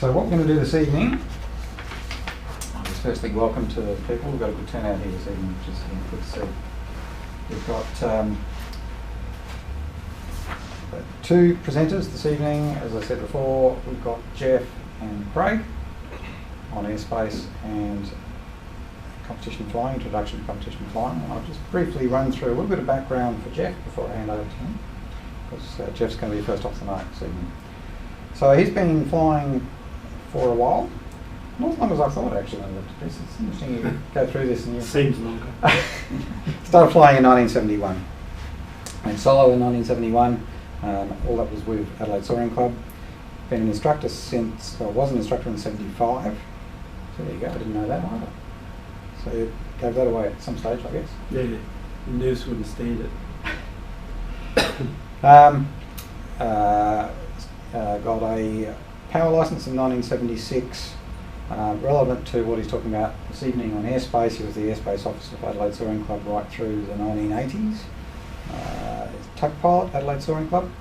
So what we're going to do this evening is firstly welcome to the people. We've got a good turnout here this evening, which is good to see. We've got two presenters this evening. As I said before, we've got Geoff and Craig on Airspace and competition flying, introduction to competition flying. I'll just briefly run through a little bit of background for Geoff before I hand over to him, because Geoff's going to be first off the night this evening. So he's been flying for a while, not as long as I thought actually when I looked at this. It's interesting you go through this and you... Seems longer. Started flying in 1971. Went solo in 1971. All that was with Adelaide Soaring Club. Been an instructor since, well, I was an instructor in 75. So there you go, I didn't know that either. So you gave that away at some stage, I guess. Yeah, the nerves wouldn't stand it. Got a power licence in 1976, relevant to what he's talking about this evening on Airspace. He was the Airspace officer of Adelaide Soaring Club right through the 1980s. He's a tug pilot, Adelaide Soaring Club,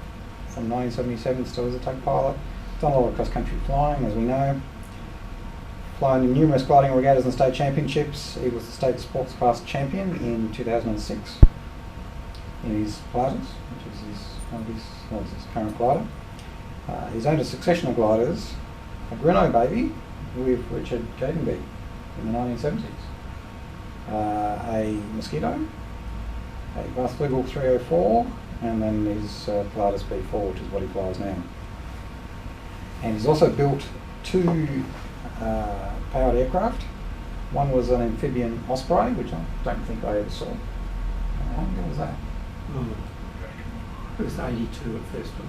from 1977, still is a tug pilot. Done a lot of cross-country flying, as we know. Flown in numerous gliding regattas and state championships. He was the state sports class champion in 2006 in his gliders, which is his current glider. He's owned a succession of gliders, a Greenough baby with Richard Gatenby in the 1970s, a Mosquito, a Bath Flugal 304, and then his Pilatus B4, which is what he flies now. And he's also built two powered aircraft. One was an amphibian Osprey, which I don't think I ever saw. How long ago was that? It was 82 at first time.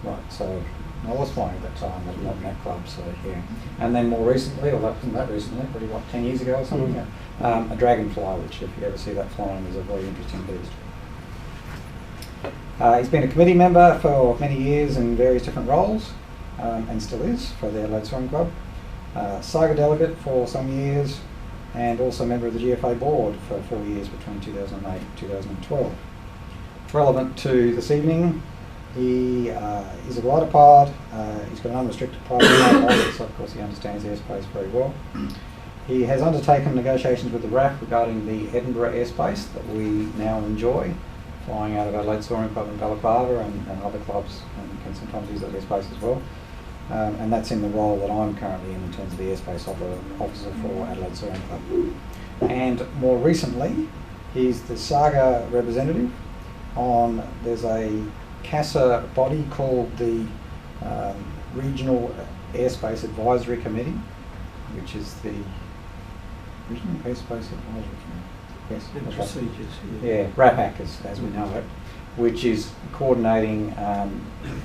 Right, so I was flying at that time, but not in that club, so yeah. And then more recently, or that wasn't that recently, probably what, 10 years ago or something, a Dragonfly, which if you ever see that flying is a very interesting beast. He's been a committee member for many years in various different roles, and still is, for the Adelaide Soaring Club. SAGA delegate for some years, and also member of the GFA board for 4 years between 2008 and 2012. Relevant to this evening, he is a glider pilot. He's got an unrestricted private license, so of course he understands airspace very well. He has undertaken negotiations with the RAF regarding the Edinburgh airspace that we now enjoy, flying out of Adelaide Soaring Club in Balaclava and other clubs, and can sometimes use that airspace as well. And that's in the role that I'm currently in terms of the airspace officer for Adelaide Soaring Club. And more recently, he's the SAGA representative on, there's a CASA body called the Regional Airspace Advisory Committee, which is the Regional Airspace Advisory Committee. Yes, and procedures. Yeah, RAPAC as we know it, which is coordinating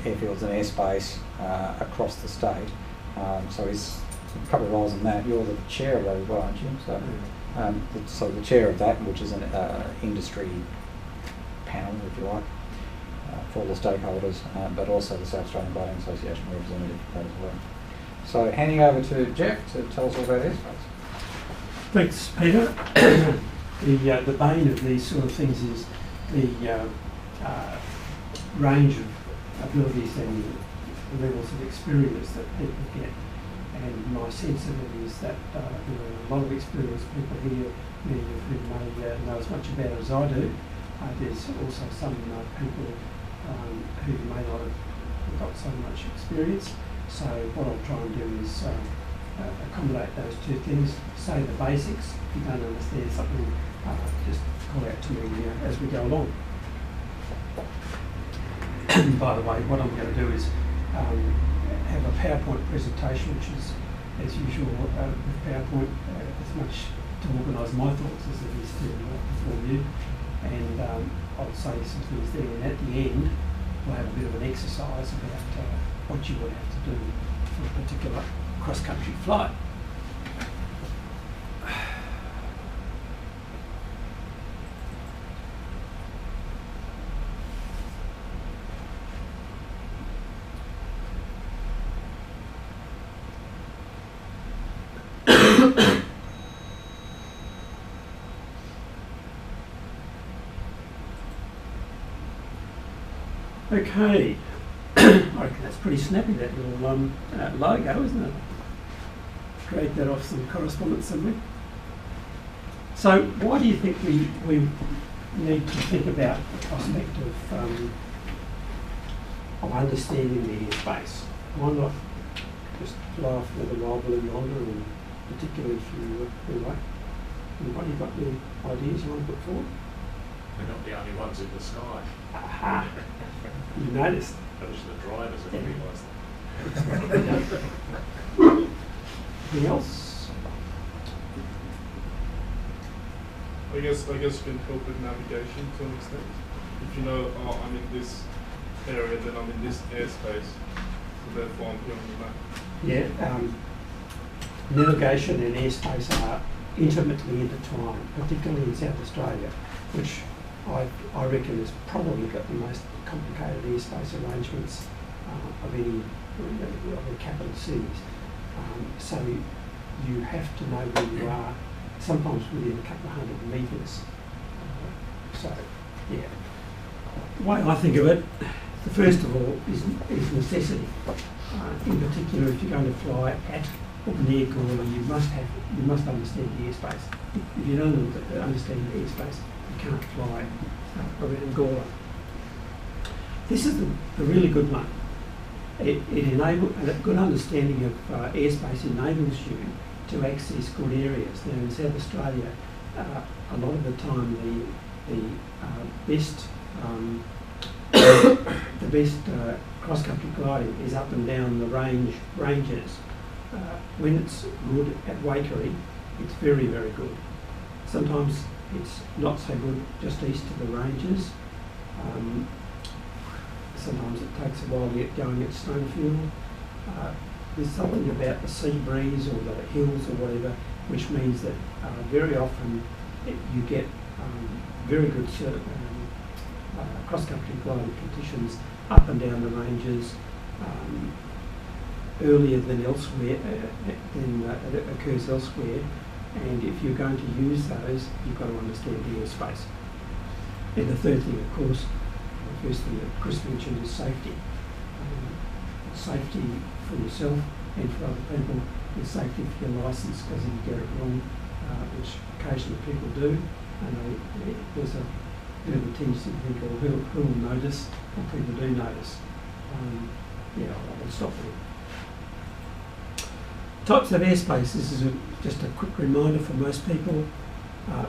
airfields and airspace across the state. So he's a couple of roles in that. You're the chair of that as well, aren't you? So, the chair of that, which is an industry panel, if you like, for all the stakeholders, but also the South Australian Gliding Association representative for that as well. So handing over to Geoff to tell us all about airspace. Thanks, Peter. The bane of these sort of things is the range of abilities and the levels of experience that people get. And my sense of it is that there are a lot of experienced people here, many of whom may know as much about it as I do. There's also some people who may not have got so much experience. So what I'll try and do is accommodate those two things, say the basics. If you don't understand something, just call out to me as we go along. By the way, what I'm going to do is have a PowerPoint presentation, which is, as usual, with PowerPoint, as much to organise my thoughts as it is to inform you. And I'll say some things there, and at the end, we'll have a bit of an exercise about what you would have to do for a particular cross-country flight. Okay, I reckon that's pretty snappy, that little logo, isn't it? Drag that off some correspondence somewhere. So why do you think we need to think about the prospect of understanding the airspace? Why not just fly off with a wild blue yonder, and particularly if you like? Anybody got any ideas you want to put forward? We're not the only ones in the sky. Aha! You noticed. Those are the drivers that realise Anything else? I guess it can help with navigation to an extent. If you know, oh, I'm in this area, then I'm in this airspace, so therefore I'm here on the map. Yeah, navigation and airspace are intimately intertwined, particularly in South Australia, which I reckon has probably got the most complicated airspace arrangements of any of the capital cities. So you have to know where you are, sometimes within a couple of hundred metres. So, yeah. The way I think of it, the first of all is necessity. In particular, if you're going to fly at or near Gawler, you must understand the airspace. If you don't understand the airspace, you can't fly around Gawler. This is the really good one. It enables a good understanding of airspace enables you to access good areas. Now in South Australia, a lot of the time the best cross-country gliding is up and down the ranges. When it's good at Waikerie, it's very, very good. Sometimes it's not so good just east of the ranges. Sometimes it takes a while to get going at Stonefield. There's something about the sea breeze or the hills or whatever, which means that very often you get very good cross-country gliding conditions up and down the ranges earlier than elsewhere, than it occurs elsewhere. And if you're going to use those, you've got to understand the airspace. And the third thing, of course, the first thing that Chris mentioned is safety. Safety for yourself and for other people, is safety for your licence, because if you get it wrong, which occasionally people do, and there's a bit of a tendency to think, oh, who will notice, or people do notice. I'll stop there. Types of airspace, this is just a quick reminder for most people.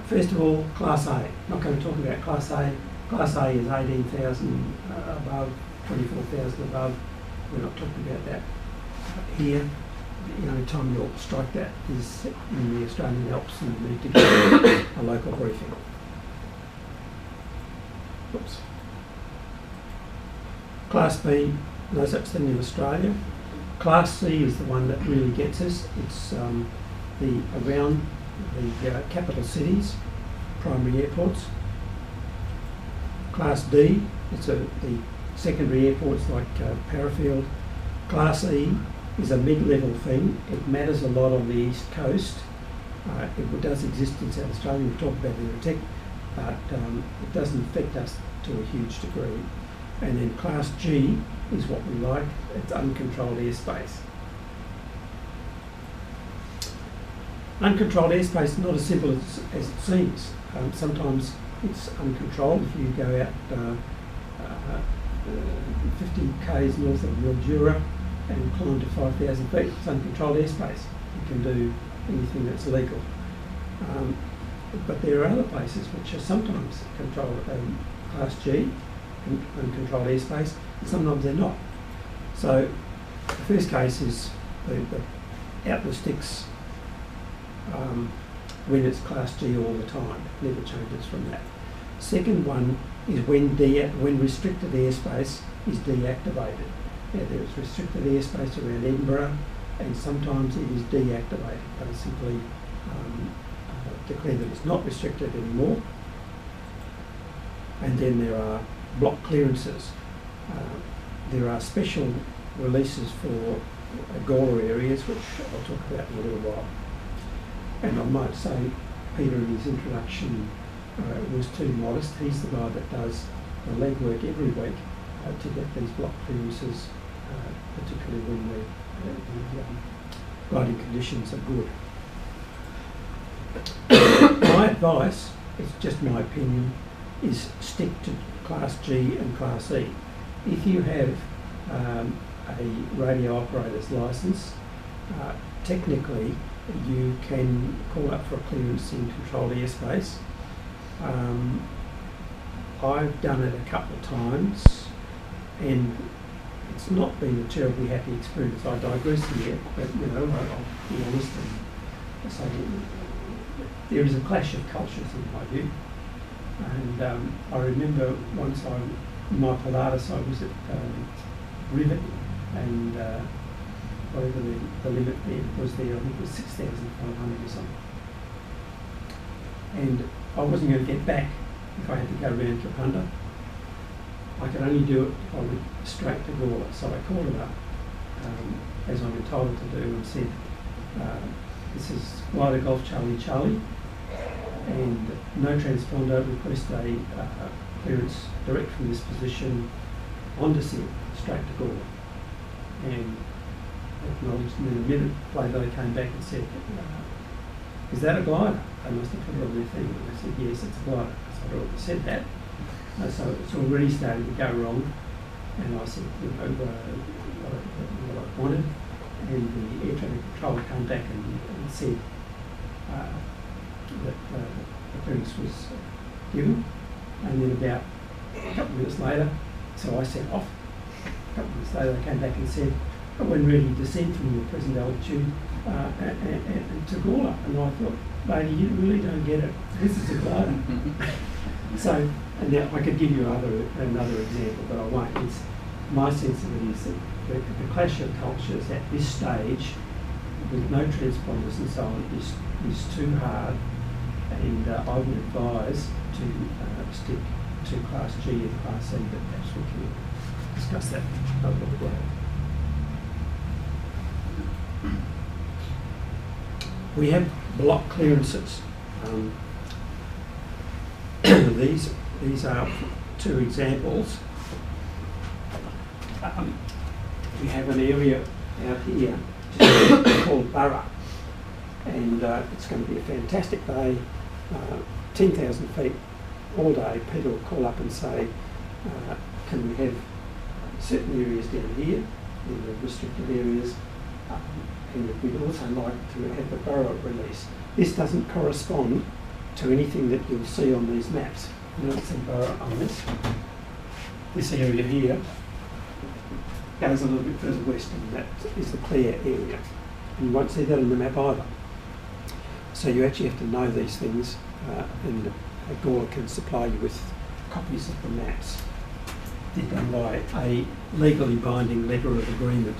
First of all, Class A. Not going to talk about Class A. Class A is 18,000 above, 24,000 above. We're not talking about that here. The only time you'll strike that is in the Australian Alps and you need to get a local briefing. Oops. Class B, no such thing in Australia. Class C is the one that really gets us. It's around the capital cities, primary airports. Class D, it's the secondary airports like Parafield. Class E is a mid-level thing. It matters a lot on the east coast. It does exist in South Australia. We'll talk about it in a tick, but it doesn't affect us to a huge degree. And then Class G is what we like. It's uncontrolled airspace. Uncontrolled airspace is not as simple as it seems. Sometimes it's uncontrolled. If you go out 50 k's north of Mildura and climb to 5,000 feet, it's uncontrolled airspace. You can do anything that's legal. But there are other places which are sometimes controlled, Class G, uncontrolled airspace, and sometimes they're not. So the first case is the out the sticks when it's Class G all the time, never changes from that. Second one is when restricted airspace is deactivated. Now, there is restricted airspace around Edinburgh, and sometimes it is deactivated. They simply declare that it's not restricted anymore. And then there are block clearances. There are special releases for Gawler areas, which I'll talk about in a little while. And I might say, Peter in his introduction was too modest. He's the guy that does the legwork every week to get these block clearances particularly when the gliding conditions are good. My advice, it's just my opinion, is stick to Class G and Class E. If you have a radio operator's licence, technically you can call up for a clearance in controlled airspace. I've done it a couple of times and it's not been a terribly happy experience. I digress here, but you know, I'll be honest and say there is a clash of cultures in my view. And I remember once in my Pilatus I was at Rivet and whatever the limit there was there, I think it was 6,500 or something. And I wasn't going to get back if I had to go around Kapunda. I could only do it if I went straight to Gawler. So I called it up, as I'm entitled to do, and said, this is Glider Golf Charlie Charlie, and no transponder, request a clearance direct from this position on descent, straight to Gawler. And acknowledged, and then a minute later they came back and said, is that a glider? They must have put it on their thing. And I said, yes, it's a glider. So I'd already said that. So it's already starting to go wrong. And I said, you know, what I wanted. And the air traffic controller came back and said that the clearance was given. And then about a couple of minutes later, so I set off. A couple of minutes later they came back and said, when ready to descend from your present altitude and to Gawler. And I thought, lady, you really don't get it. This is a glider. So, and now I could give you another example, but I won't. It's, my sense of it is that the clash of cultures at this stage, with no transponders and so on, is too hard. And I would advise to stick to Class G and Class C, but perhaps we can discuss that a little bit later. We have block clearances. These are two examples. We have an area out here called Burra, and it's going to be a fantastic day, 10,000 feet all day. Peter will call up and say, can we have certain areas down here in the restricted areas, and we'd also like to have the Burra release. This doesn't correspond to anything that you'll see on these maps. You don't see Burra on this. This area here goes a little bit further west, and that is the clear area. And you won't see that on the map either. So you actually have to know these things, and Gawler can supply you with copies of the maps. They're done by a legally binding letter of agreement.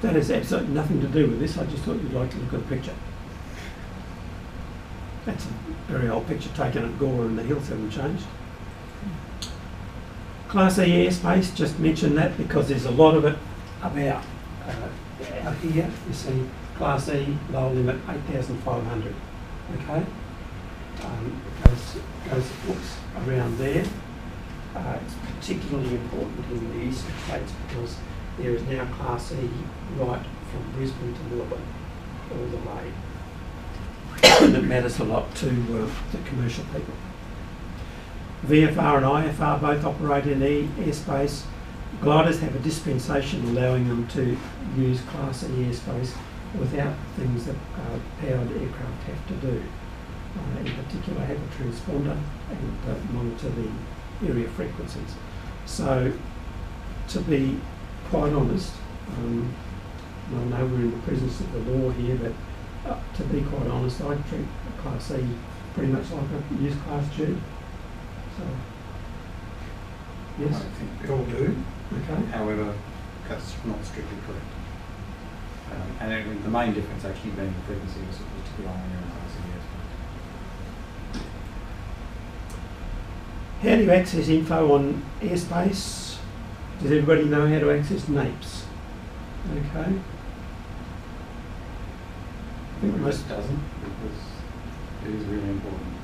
That has absolutely nothing to do with this. I just thought you'd like to look at the picture. That's a very old picture taken at Gawler, and the hills haven't changed. Class E airspace, just mention that because there's a lot of it about out here. You see Class E, lower limit 8,500. Okay? Goes books around there. It's particularly important in the eastern states because there is now Class E right from Brisbane to Melbourne all the way. And it matters a lot to the commercial people. VFR and IFR both operate in airspace. Gliders have a dispensation allowing them to use Class E airspace without things that powered aircraft have to do. In particular, have a transponder and monitor the area frequencies. So, to be quite honest, I know we're in the presence of the law here, but to be quite honest, I treat Class E pretty much like I use Class G. So, yes? I think we all do. Okay. However, that's not strictly correct. And the main difference actually being the frequency was particularly on your Class E airspace. How do you access info on airspace? Does everybody know how to access NAIPS? Okay. I think Most doesn't, because it is really important.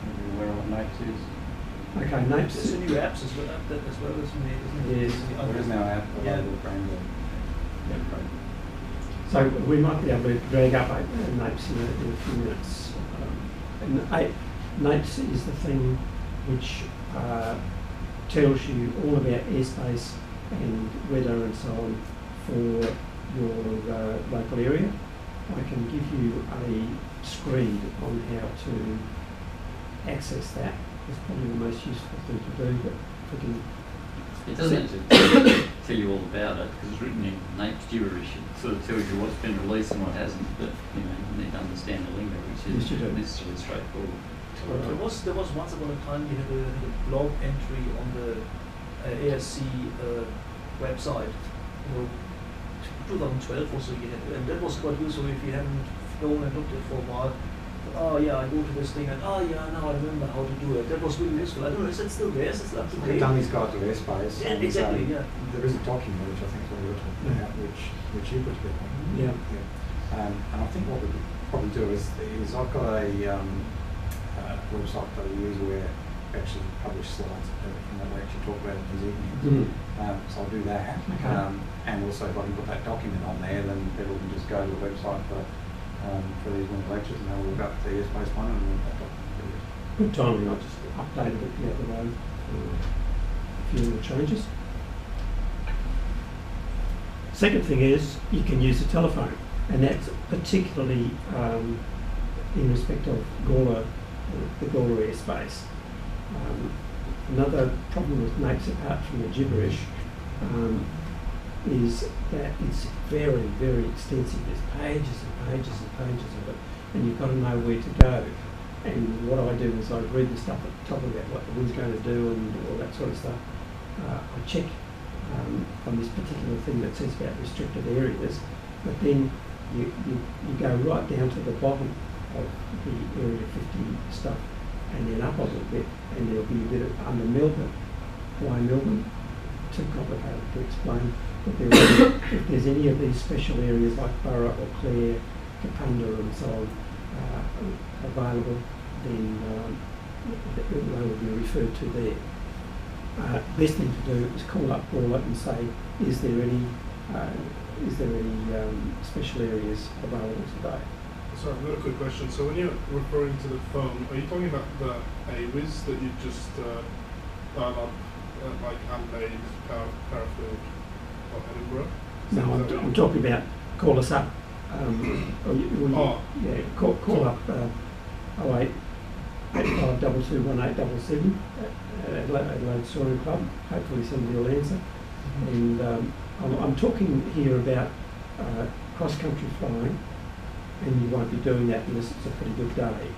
Are you aware of what NAIPS is? Okay, NAPES. There's a new apps as well, that as well as made, isn't it? Yes. There is now app Yeah. available branded. Yeah, great. So we might be able to drag up NAPES in a few minutes. NAPES is the thing which tells you all about airspace and weather and so on for your local area. I can give you a screen on how to access that. It's probably the most useful thing to do, but if we can. It doesn't actually tell you all about it because it's written in NAPES gibberish. It sort of tells you what's been released and what hasn't, but you need to understand the lingo, which Yes, you do. isn't necessarily straightforward. There was once upon a time you had a blog entry on the ASC website, 2012 or so you had, and that was quite useful if you hadn't gone and looked at it for a while. Oh yeah, I go to this thing and oh yeah, now I remember how to do it. That was really useful. I don't know, is it still there? Is it up to We've date? done this guide to airspace. Yeah, and, exactly, yeah. There is a document which I think is what we were talking about, which you put together. Yeah. And I think what we could probably do is I've got a website that I use where I actually publish slides and that we actually talk about it this evening. So I'll do that. Okay. And also if I can put that document on there, then people can just go to the website for these winter lectures and they'll look up the airspace one and that document. Good timing, I just updated it the other day for a few little changes. Second thing is you can use the telephone, and that's particularly in respect of Gawler, the Gawler airspace. Another problem with NAPES, apart from the gibberish, is that it's very, very extensive. There's pages and pages and pages of it, and you've got to know where to go. And what I do is I read the stuff at the top about what the wind's going to do and all that sort of stuff. I check on this particular thing that says about restricted areas, but then you go right down to the bottom of the Area 50 stuff and then up a little bit, and there'll be a bit of under Melbourne. Why Melbourne? Too complicated to explain. But if there's any of these special areas like Burra or Clare, Kapunda and so on available, then they will be referred to there. Best thing to do is call up Gawler and say, is there any special areas available today? Sorry, I've got a quick question. So when you're referring to the phone, are you talking about the AWIS that you just dial up like Adelaide, Parafield, or Edinburgh? No, I'm talking about call us up. Yeah, call up 08 8522 1877 at Adelaide Soaring Club. Hopefully somebody will answer. And I'm talking here about cross-country flying, and you won't be doing that unless it's a pretty good day.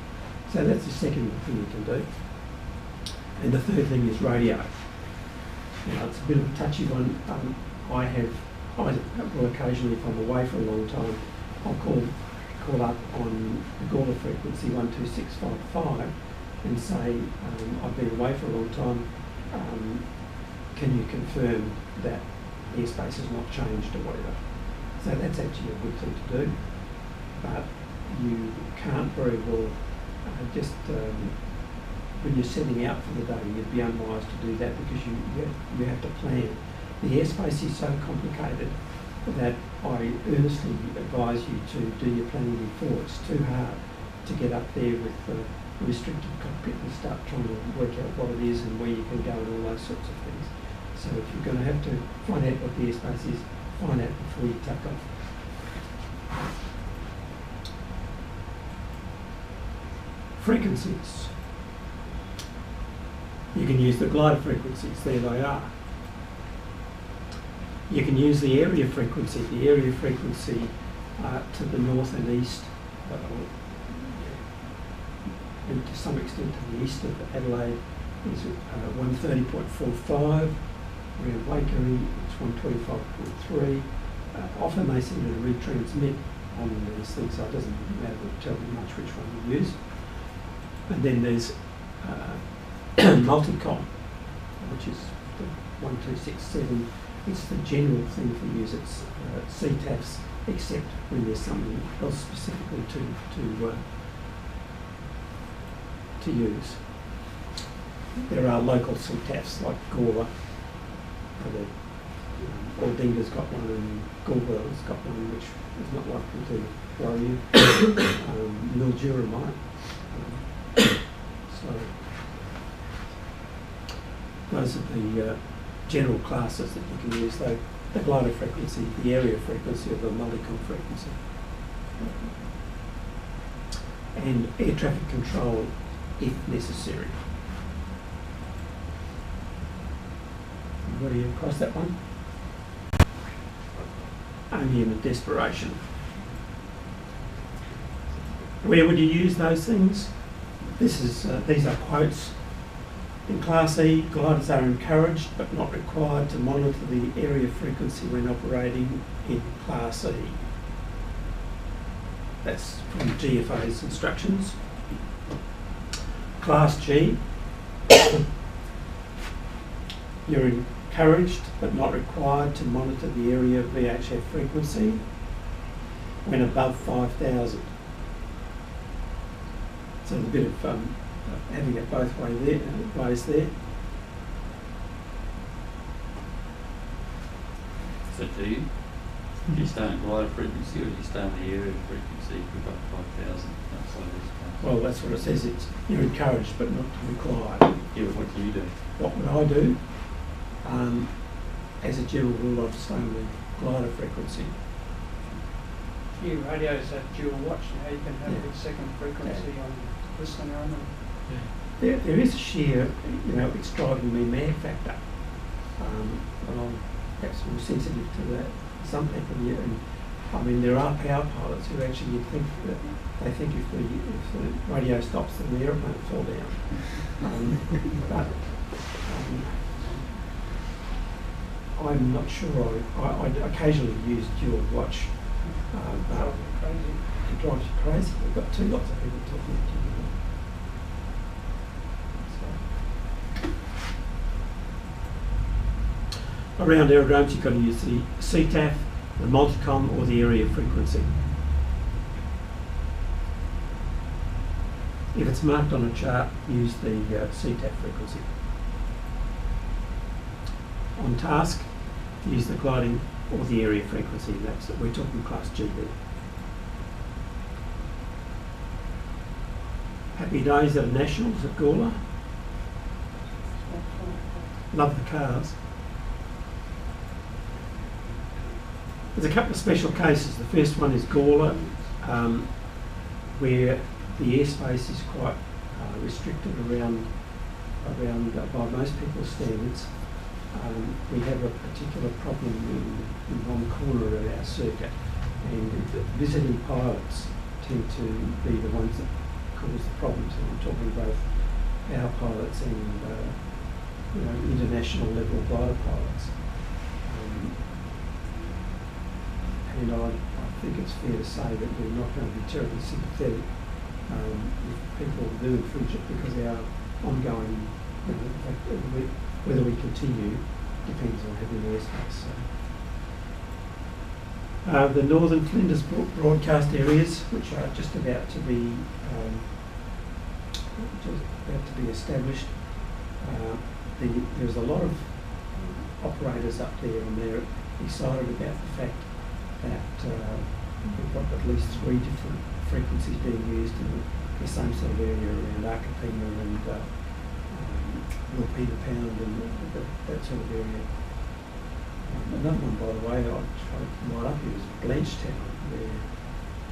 So that's the second thing you can do. And the third thing is radio. Now it's a bit of a touchy one. I will occasionally, if I'm away for a long time, I'll call up on the Gawler frequency 12655 and say, I've been away for a long time, can you confirm that airspace has not changed or whatever. So that's actually a good thing to do, but you can't very well just when you're setting out for the day, you'd be unwise to do that because you have to plan. The airspace is so complicated that I earnestly advise you to do your planning before. It's too hard to get up there with the restricted cockpit and start trying to work out what it is and where you can go and all those sorts of things. So if you're going to have to find out what the airspace is, find out before you take off. Frequencies. You can use the glider frequencies, there they are. You can use the area frequency. The area frequency to the north and east, and to some extent to the east of Adelaide is 130.45. Around Waikerie it's 125.3. Often they seem to retransmit on these things, so it doesn't matter to tell you much which one you use. And then there's multicom, which is the 1267. It's the general thing for use. It's CTAFs, except when there's something else specifically to use. there are local CTAFs like Gawler, Aldinga's got one, and Galwell's got one, which is not likely to worry you. Mildura might. So those are the general classes that you can use, though the glider frequency, the area frequency, or the molecule frequency. And air traffic control if necessary. Anybody across that one? Only in a desperation. Where would you use those things? These are quotes. In Class E, gliders are encouraged but not required to monitor the area frequency when operating in Class E. That's from GFA's instructions. Class G, you're encouraged but not required to monitor the area VHF frequency when above 5,000. So there's a bit of having it both ways there. So do you stay on glider frequency or do you stay on the area frequency for about 5,000 outside of this place? Well, that's what it says. You're encouraged but not required. Yeah, but what do you do? What would I do? As a general rule, I'd stay on the glider frequency. Few radios have dual watch now. You can have Yeah. a second frequency on listener on them. There is a sheer, it's driving me mad factor. But I'm perhaps more sensitive to that. Some people, and I mean, there are power pilots who actually you'd think that they think if the radio stops, then the aeroplane will fall down. But I'm not sure. I occasionally use dual watch, but Crazy. it drives you crazy. We've got lots of people talking to you. Around aerodromes, you've got to use the CTAF, the multicom, or the area frequency. If it's marked on a chart, use the CTAF frequency. On task, use the gliding or the area frequency. We're talking Class G there. Happy days at Nationals at Gawler. Love the cars. There's a couple of special cases. The first one is Gawler, where the airspace is quite restricted around by most people's standards. We have a particular problem in one corner of our circuit, and visiting pilots tend to be the ones that cause the problems. And I'm talking both our pilots and international level glider pilots. And I think it's fair to say that we're not going to be terribly sympathetic if people do infringe it, because our ongoing, whether we continue depends on having airspace. So. The Northern Flinders broadcast areas, which are just about to be established. There's a lot of operators up there, and they're excited about the fact that we've got at least 3 different frequencies being used in the same sort of area around Arcapina and Little Peter Pound and that sort of area. Another one, by the way, I tried to light up here is Blanchetown, where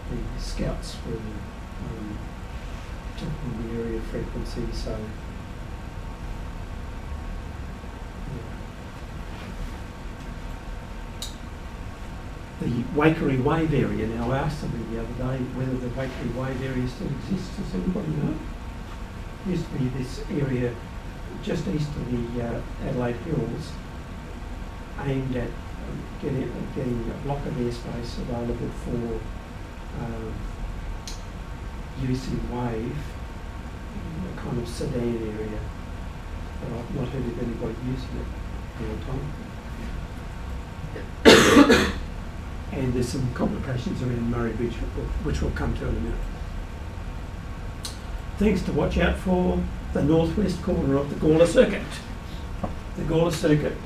the scouts were talking the area frequency, so the Wakery Wave area. Now, I asked somebody the other day whether the Wakery Wave area still exists. Does anybody know? It used to be this area just east of the Adelaide Hills, aimed at getting a block of airspace available for use in Wave, a kind of sedan area. But I've not heard of anybody using it for a long time. And there's some complications around Murray Bridge, which we'll come to in a minute. things to watch out for: the northwest corner of the Gawler circuit. The Gawler circuit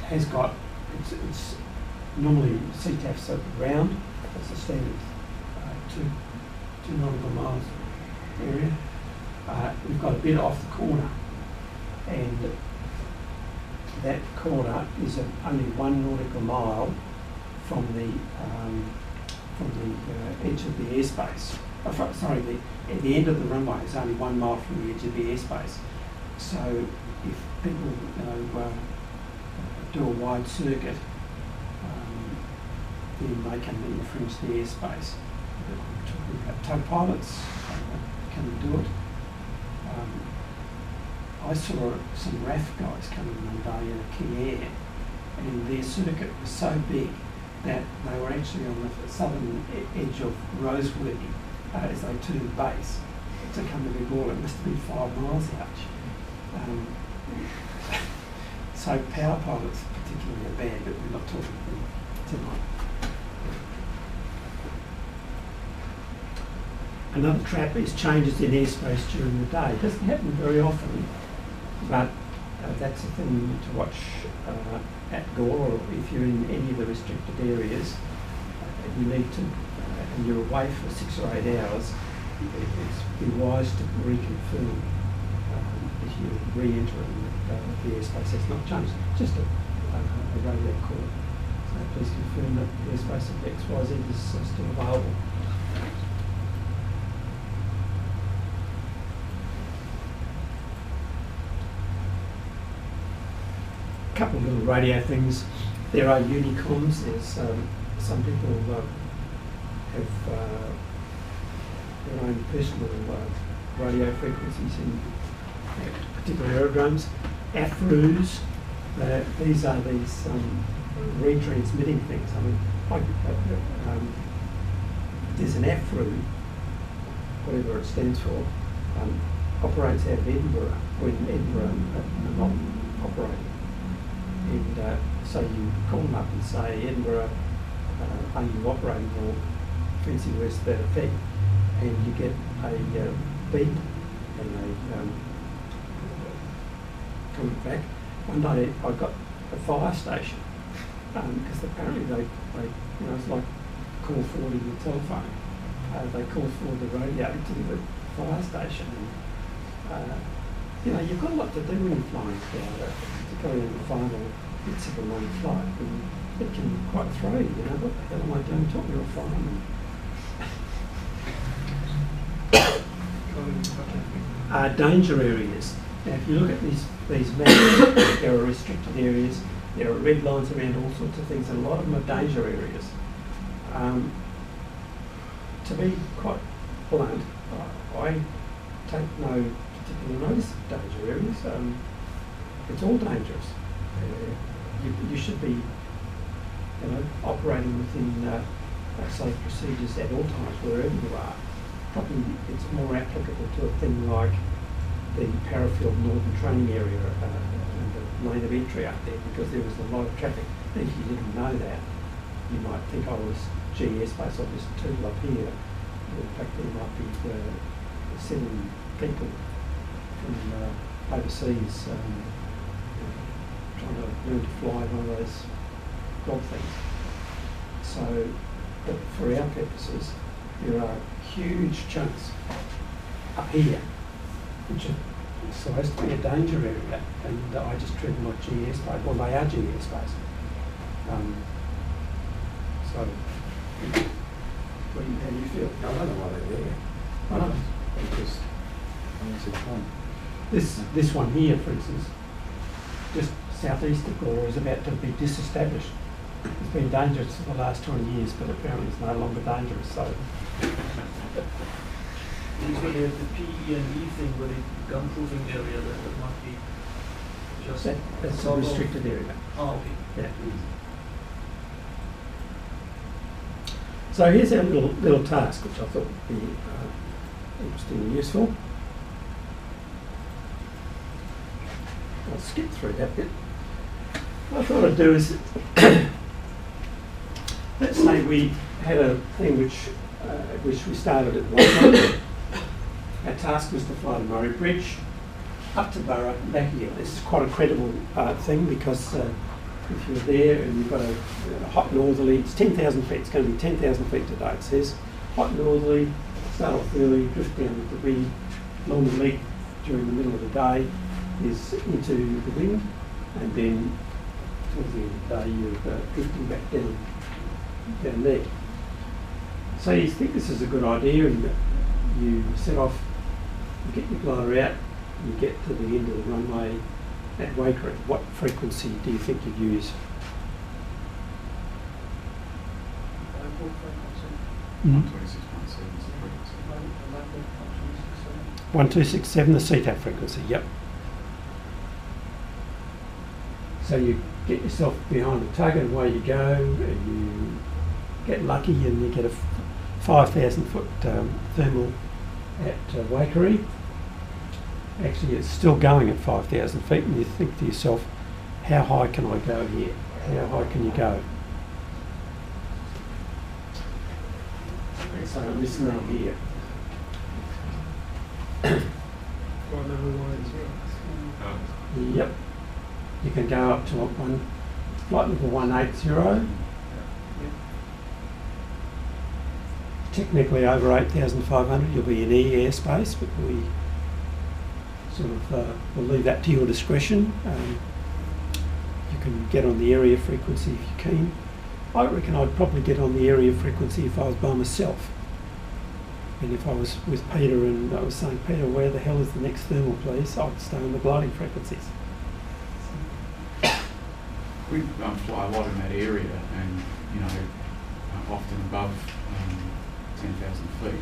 has got, it's normally CTAFs are round. That's the standard 2 nautical miles area. We've got a bit off the corner, and that corner is only 1 nautical mile from the edge of the airspace. The end of the runway is only 1 mile from the edge of the airspace. So if people do a wide circuit, then they can infringe the airspace. I'm talking about tow pilots can do it. I saw some RAF guys coming one day in a King Air, and their circuit was so big that they were actually on the southern edge of Rosewood as they turned base to come to the Gawler. It must have been 5 miles out. So power pilots particularly are bad, but we're not talking about them tonight. Another trap is changes in airspace during the day. It doesn't happen very often, but that's a thing you need to watch at Gawler, or if you're in any of the restricted areas. You need to, and you're away for 6 or 8 hours, it's be wise to reconfirm if you're re-entering the airspace. It's not changed, just a radio call. So please confirm that the airspace of XYZ is still available. Couple of little radio things. There are unicoms. There's some people have their own personal radio frequencies in particular aerodromes. AFRUs. These are these retransmitting things. I mean, there's an AFRU, whatever it stands for, operates out of Edinburgh when Edinburgh are not operating. And so you call them up and say, Edinburgh, are you operating, or fancy words to that effect, and you get a beep, and they come back. One day I got a fire station, because apparently they it's like call forwarding the telephone. They call forward the radio to the fire station. And, you've got a lot to do when you're flying, particularly in the final bits of a long flight, and it can be quite throw you, what the hell am I doing talking to a fireman? Danger areas. Now if you look at these maps, there are restricted areas, there are red lines around all sorts of things, and a lot of them are danger areas. To be quite blunt, I take no particular notice of danger areas. It's all dangerous. You should be, operating within safe procedures at all times wherever you are. Probably it's more applicable to a thing like the Parafield Northern Training Area and the lane of entry up there, because there was a lot of traffic. And if you didn't know that, you might think, Airspace, I'll just tool up here. In fact, there might be 7 people from overseas trying to learn to fly one of those dog things. So, but for our purposes, there are huge chunks up here which are supposed to be a danger area, and I just treat them like GE airspace. Well, they are GE airspace. So, how do you feel? I don't know why they're there. I don't know. Because it's fun. This one here, for instance, just southeast of Gawler, is about to be disestablished. It's been dangerous for the last 20 years, but apparently it's no longer dangerous. So, These were the PE and E thing, where the gun-proofing area that might be just that's a restricted area. Oh, okay. Yeah. So here's our little task, which I thought would be interesting and useful. I'll skip through that bit. What I thought I'd do is, let's say we had a thing which we started at 1 o'clock, task was to fly the Murray Bridge up to Burra, back again. This is quite a credible thing because if you're there and you've got a hot northerly, it's 10,000 feet, it's going to be 10,000 feet today, it says. Hot northerly, start off early, drift down with the wind, long leg during the middle of the day is into the wind, and then towards the end of the day you're drifting back down there. So you think this is a good idea, and you set off, you get your glider out, you get to the end of the runway at Waikerie. What frequency do you think you'd use? Local frequency. 1267, the CTAP frequency, yep. So you get yourself behind the tug and away you go, and you get lucky and you get a 5,000 foot thermal at Waikerie. Actually, it's still going at 5,000 feet, and you think to yourself, how high can I go here? How high can you go? So listen up here. Quite level lines, right? Yep. You can go up to flight level 180. Technically over 8,500 you'll be in airspace, but we sort of we'll leave that to your discretion. You can get on the area frequency if you're keen. I reckon I'd probably get on the area frequency if I was by myself. And if I was with Peter and I was saying, Peter, where the hell is the next thermal, please? I'd stay on the gliding frequencies. We fly a lot in that area, and often above 10,000 feet,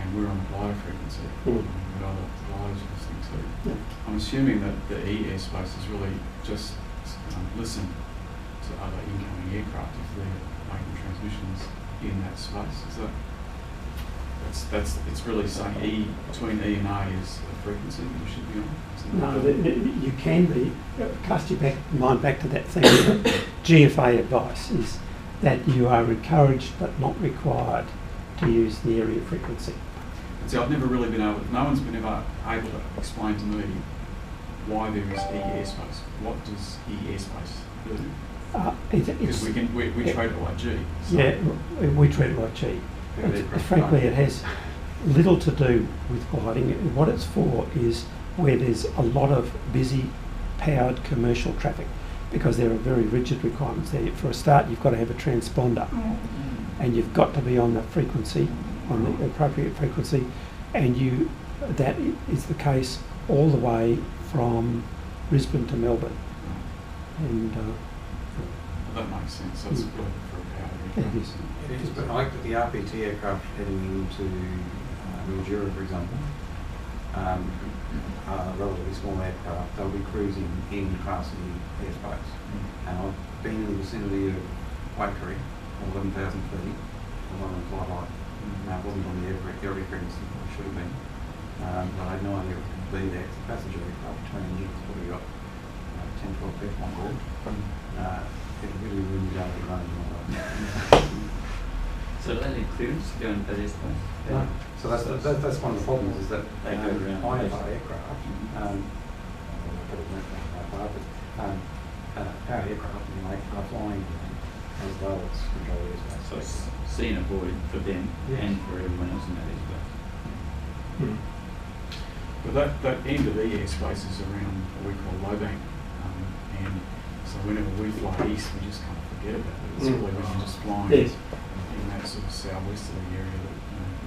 and we're on the glider frequency. Mm. But other gliders are listening to. Yeah. I'm assuming that the airspace is really just listen to other incoming aircraft if they're making transmissions in that space. Is that? It's really saying between E and A is a frequency that you should be on. No, you can be. Cast your mind back to that thing. GFA advice is that you are encouraged but not required to use the area frequency. And so I've never really been able. No one's been able to explain to me why there is E airspace. What does E airspace do? Because we treat it like G. So yeah, we treat it like G. Frankly, it has little to do with gliding. What it's for is where there's a lot of busy, powered commercial traffic, because there are very rigid requirements there. For a start, you've got to have a transponder, and you've got to be on the frequency, on the appropriate frequency, and that is the case all the way from Brisbane to Melbourne. And that makes sense. That's good for a powered aircraft. it is. It is, but like the RPT aircraft heading into Mildura, for example, relatively small aircraft, they'll be cruising in Class E airspace. And I've been in the vicinity of Waikerie, 11,000 feet, along the flight height. Now, it wasn't on the area frequency, it should have been. But I had no idea it would be there. It's a passenger aircraft, 20 engines, probably got 10, 12 people on board. It really ruins out the range and all that. So do they need clearance to go into that airspace? No. So that's one of the problems, is that They go around IFR aircraft, powered aircraft, are flying as though it's controlled airspace. So it's see and avoid for them Yes. and for everyone else in that airspace. But that end of the airspace is around what we call low bank, and so whenever we fly east, we just kind of forget about it. It's really when you're just flying Yes. in that sort of southwesterly area, that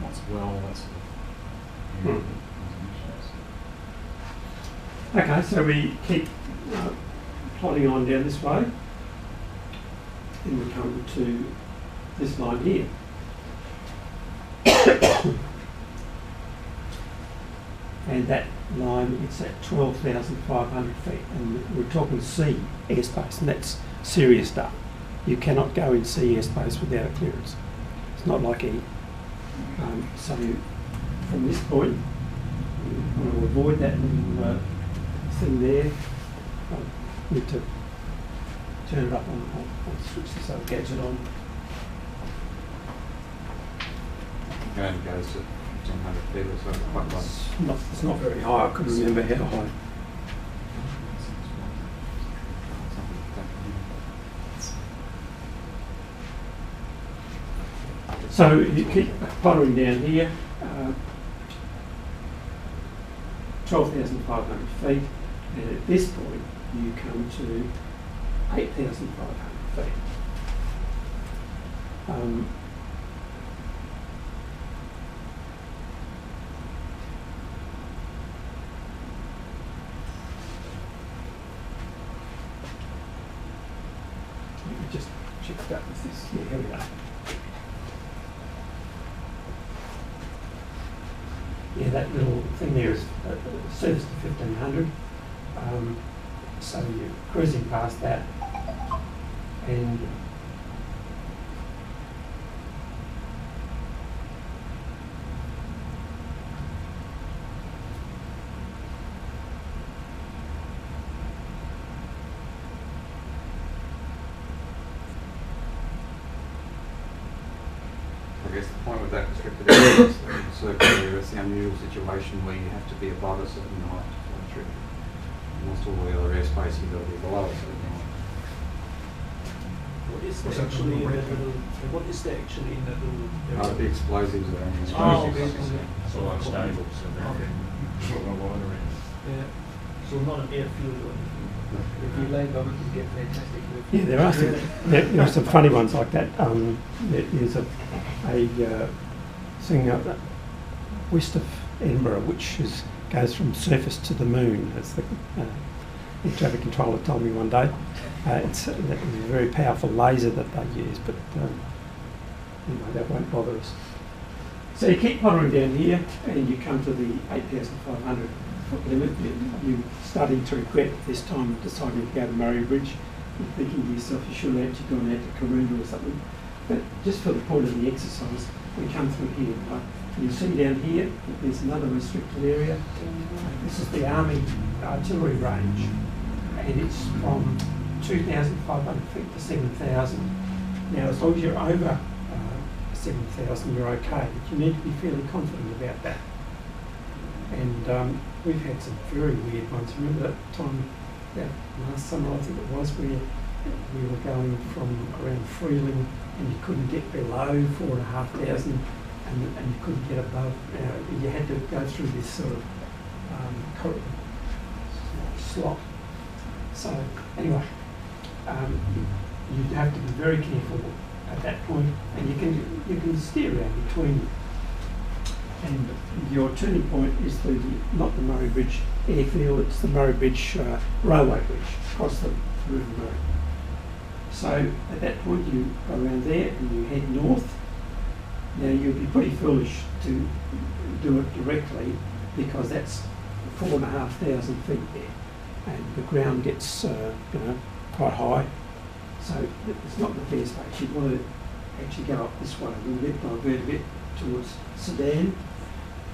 Watts Well, that sort of area. Okay, so we keep plodding on down this way, and we come to this line here. And that line, it's at 12,500 feet, and we're talking sea airspace, and that's serious stuff. You cannot go in sea airspace without a clearance. It's not like E. So from this point, we want to avoid that little thing there. I need to turn it up on. I'll switch this other gadget on. Going goes to 1,500 feet or so, quite low. It's not very high. I couldn't remember how high. So you keep following down here, 12,500 feet, and at this point you come to 8,500 feet. Let me just check that with this. Yeah, here we go. Yeah, that little thing there is surface to 1,500. So you're cruising past that, and I guess the point with that restricted area is that circular area, it's the unusual situation where you have to be above a certain height to flow through. Almost all the other airspace you've got to be below a certain height. What is there actually in that little? What is there actually in that little? The explosives are only Oh, explosives. okay. It's all unstable, so Okay. they're sort of a line around. Yeah. So not an airfield or anything. If you land on it, you get fantastic lift. yeah, there are some funny ones like that. There's a thing up west of Edinburgh, which goes from surface to the moon. As the air traffic controller told me one day. It's a very powerful laser that they use, but anyway, that won't bother us. So you keep pottering down here, and you come to the 8,500 foot limit. You're starting to regret this time deciding to go to Murray Bridge. You're thinking to yourself, you should have actually gone out to Karoonda or something. But just for the point of the exercise, we come through here. Right? You see down here that there's another restricted area. This is the Army artillery range, and it's from 2,500 feet to 7,000. Now, as long as you're over 7,000, you're okay. But you need to be fairly confident about that. And we've had some very weird ones. Remember that time, that last summer, I think it was, where we were going from around Freeling and you couldn't get below 4,500 and you couldn't get above. You had to go through this sort of slot. So anyway, you have to be very careful at that point, and you can steer around between them. And your turning point is not the Murray Bridge airfield, it's the Murray Bridge railway bridge across the River Murray. So at that point you go around there and you head north. Now you'd be pretty foolish to do it directly because that's 4,500 feet there, and the ground gets quite high. So it's not the best way. You'd want to actually go up this way a little bit, divert a bit towards Sedan.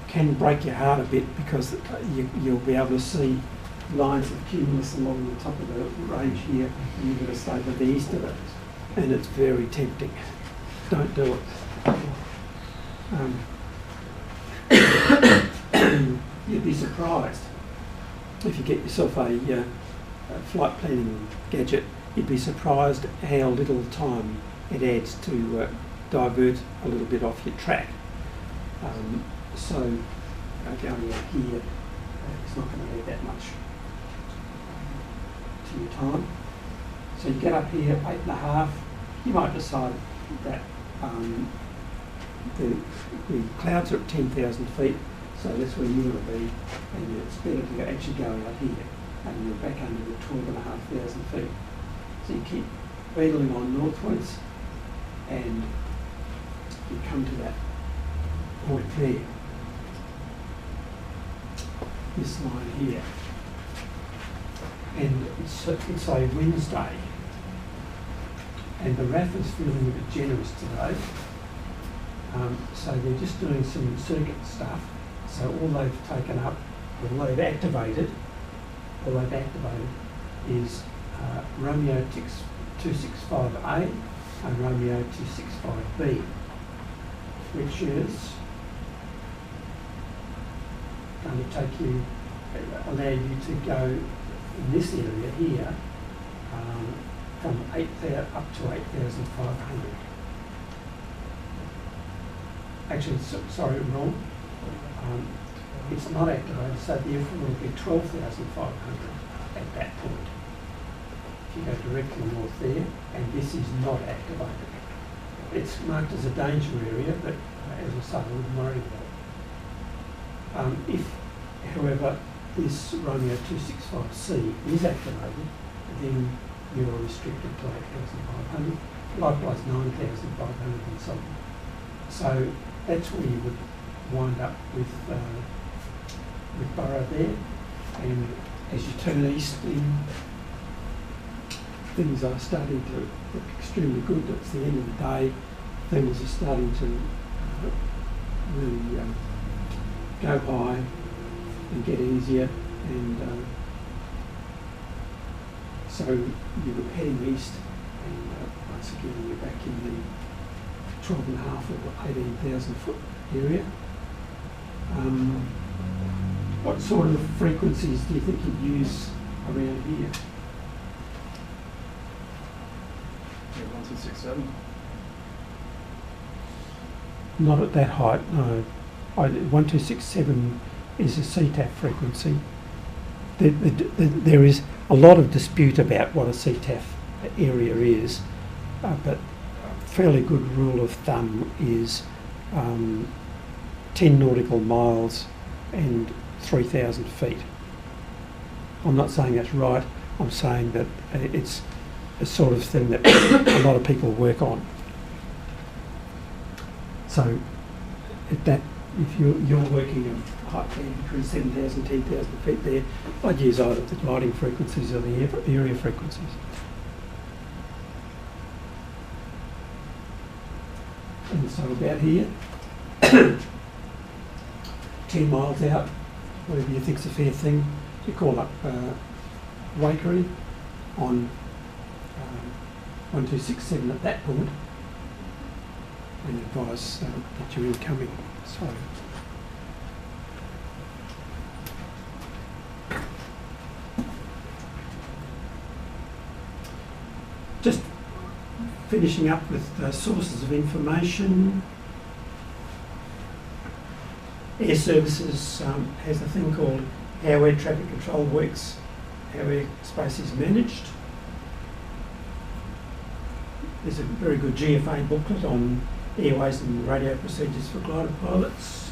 Can break your heart a bit because you'll be able to see lines of cumulus along the top of the range here, and you've got to stay to the east of it, and it's very tempting. Don't do it. You'd be surprised if you get yourself a flight planning gadget. You'd be surprised how little time it adds to divert a little bit off your track. So going out here, it's not going to add that much to your time. So you get up here, 8.5. You might decide that the clouds are at 10,000 feet, so that's where you're going to be, and it's better to actually go out here, and you're back under the 12,500 feet. So you keep beetling on northwards, and you come to that point there. This line here, and it's a Wednesday, and the RAF is feeling a bit generous today, so they're just doing some circuit stuff. So all they've taken up, all they've activated is Romeo 265A and Romeo 265B, which is going to take you, allow you to go in this area here from 8,000 up to 8,500. Actually, sorry, wrong. It's not activated, so the airfield will be 12,500 at that point. If you go directly north there, and this is not activated. It's marked as a danger area, but as I say, I wouldn't worry about it. If, however, this Romeo 265C is activated, then you're restricted to 8,500, likewise 9,500 and so on. So that's where you would wind up with Burrow there, and as you turn east, things are starting to look extremely good. It's the end of the day. Things are starting to really go high and get easier, and so you're heading east, and once again you're back in the 12.5 or 18,000 foot area. What sort of frequencies do you think you'd use around here? Yeah, 1267. Not at that height, no. 1267 is a CTAF frequency. There is a lot of dispute about what a CTAF area is, but a fairly good rule of thumb is 10 nautical miles and 3,000 feet. I'm not saying that's right, I'm saying that it's a sort of thing that a lot of people work on. So if you're working a height band between 7,000 and 10,000 feet there, I'd use either the gliding frequencies or the area frequencies. And so about here, 10 miles out, whatever you think's a fair thing, you call up Waikery on 1267 at that point, and advise that you're incoming. So just finishing up with sources of information. Air Services has a thing called How Air Traffic Control Works, How Airspace is Managed. There's a very good GFA booklet on airways and radio procedures for glider pilots.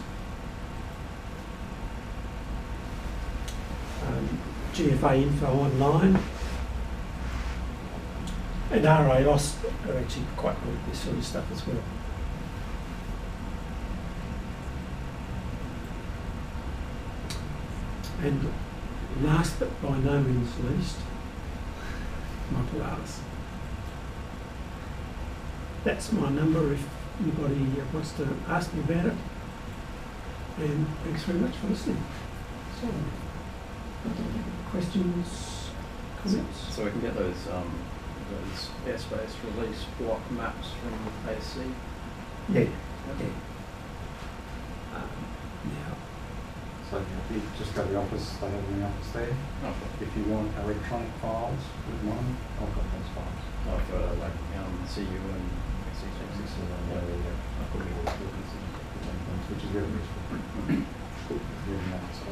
GFA info online. And RAOS are actually quite good at this sort of stuff as well. And last but by no means least, my Polaris. That's my number if anybody wants to ask me about it. And thanks very much for listening. So, questions, comments? So we can get those airspace release block maps from AC. Yeah. Yep. Yeah. So if you just go to the office, they have in the office there. Oh, If you want electronic files with mine, I've got those files. oh, for like CU and This is I've got all the frequencies, which is really useful. Really nice, so.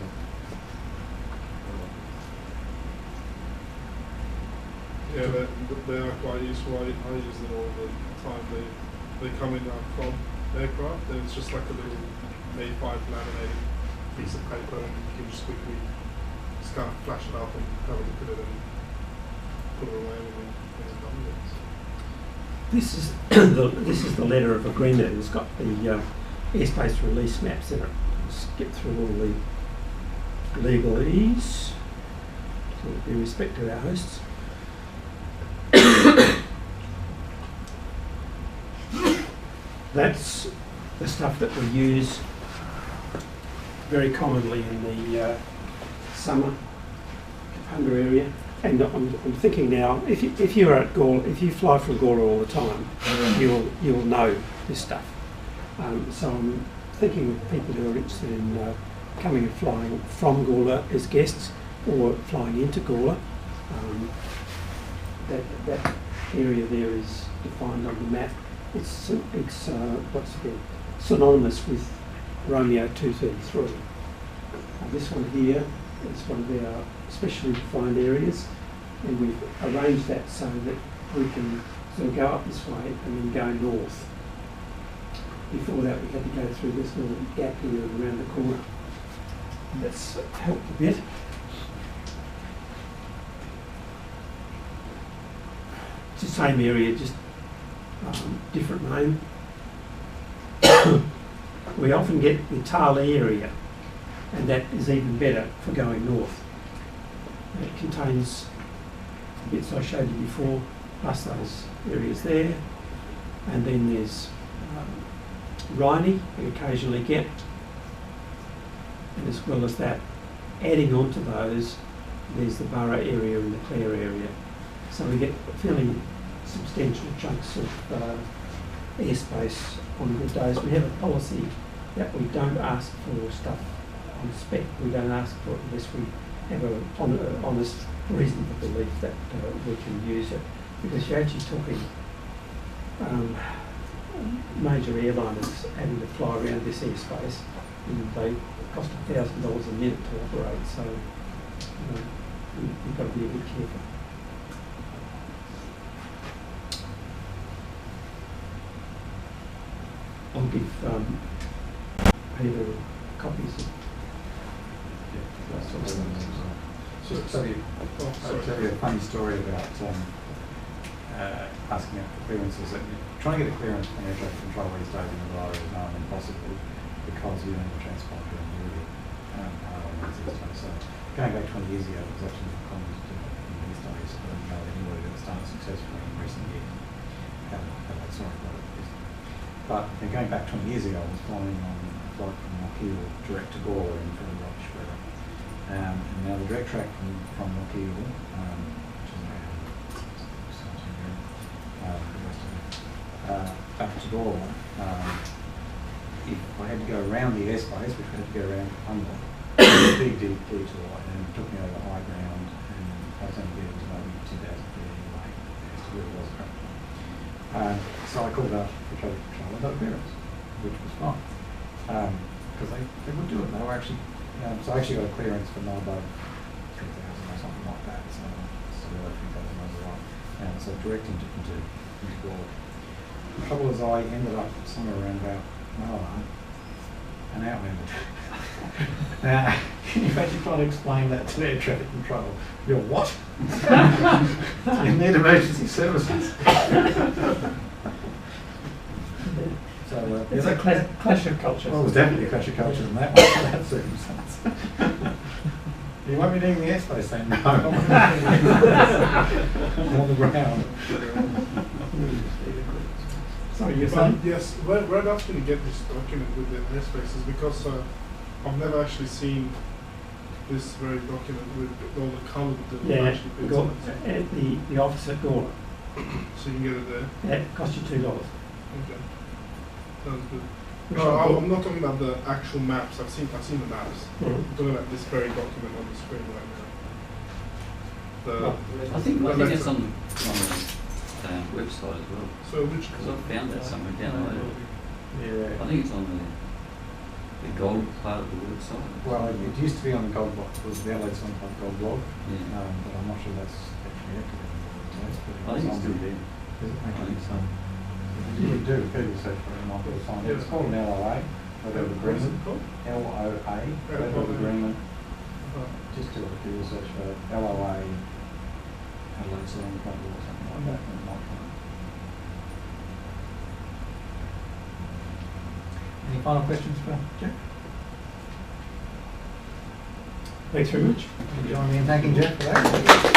Yeah, they are quite useful. I use them all the time. They come in from aircraft, and it's just like a little A5 laminated piece of paper, and you can just quickly just kind of flash it up and have a look at it and put it away when you're done with it. This is the letter of agreement. It's got the airspace release maps in it. Skip through all the legalese. So with due respect to our hosts. That's the stuff that we use very commonly in the summer Kapunda area. And I'm thinking now, if you're at Gawler, if you fly from Gawler all the time, you'll know this stuff. So I'm thinking of people who are interested in coming and flying from Gawler as guests or flying into Gawler. That area there is defined on the map. It's what's it, synonymous with Romeo 233. This one here is one of our specially defined areas, and we've arranged that so that we can sort of go up this way and then go north. Before that, we had to go through this little gap here and around the corner. That's helped a bit. It's the same area, just different name. We often get the Tali area, and that is even better for going north. It contains the bits I showed you before, plus those areas there. And then there's Rhynie, we occasionally get. And as well as that, adding on to those, there's the Burra area and the Clare area. So we get fairly substantial chunks of airspace on good days. We have a policy that we don't ask for stuff on spec. We don't ask for it unless we have an honest, reasonable belief that we can use it. Because you're actually talking major airliners having to fly around this airspace, and they cost $1,000 a minute to operate. So you've got to be a bit careful. I'll give Peter copies of that sort of So I'll tell you a funny story about asking out for clearances. Trying to get a clearance from air traffic control these days in Nevada is now impossible because you don't have a transport and really so going back 20 years ago, it was actually more common to do it in these days. I don't know anybody that's done it successfully in recent years. Sorry about it. But going back 20 years ago, I was flying on a flight from Lockheed direct to Gawler in fairly rubbish weather. And now the direct track from Lockheed, which is around back to Gawler, if I had to go around the airspace, which I had to go around under, it was a big detour, and it took me over high ground, and I was only getting to maybe 2,000 feet anyway, as to where it was currently. So I called up the traffic control and got a clearance, which was fine, because they would do it. They were actually, so I actually got a clearance for not above 3,000 or something like that. So like 3,000 over right, and so direct into Gawler. The trouble is, I ended up somewhere around about an outlanded. Now, if actually try to explain that to air traffic control, you're what? You need emergency services. So it's a clash of cultures. Well, it was definitely a clash of cultures in that one, that circumstance. You won't be needing the airspace then? No. I'm on the ground. Sorry, you're saying? Yes, where I'd asked you to get this document with the airspace is because I've never actually seen this very document with all the coloured actually bits on it. At the office at Gawler. So you can get it there? That cost you $2. Okay. Sounds good. No, I'm not talking about the actual maps. I've seen the maps. I'm talking about this very document on the screen right now. I think it's on the website as well. So which? Because I found that somewhere downloaded. Yeah. I think it's on the gold part of the website. Well, it used to be on the gold blog. It was the Adelaide Sun Club gold blog. Yeah. But I'm not sure that's actually active anymore. I think it's still there. Is it? I think so. You can do Google search for it and might be able to find it. It's called an LOA, Letter of What is it Agreement. called? LOA, Letter of Agreement. Just do a Google search for LOA, Adelaide Sun Club or something like that, and it might come up. Any final questions for Geoff? Thanks very much. Join me in thanking Geoff for that.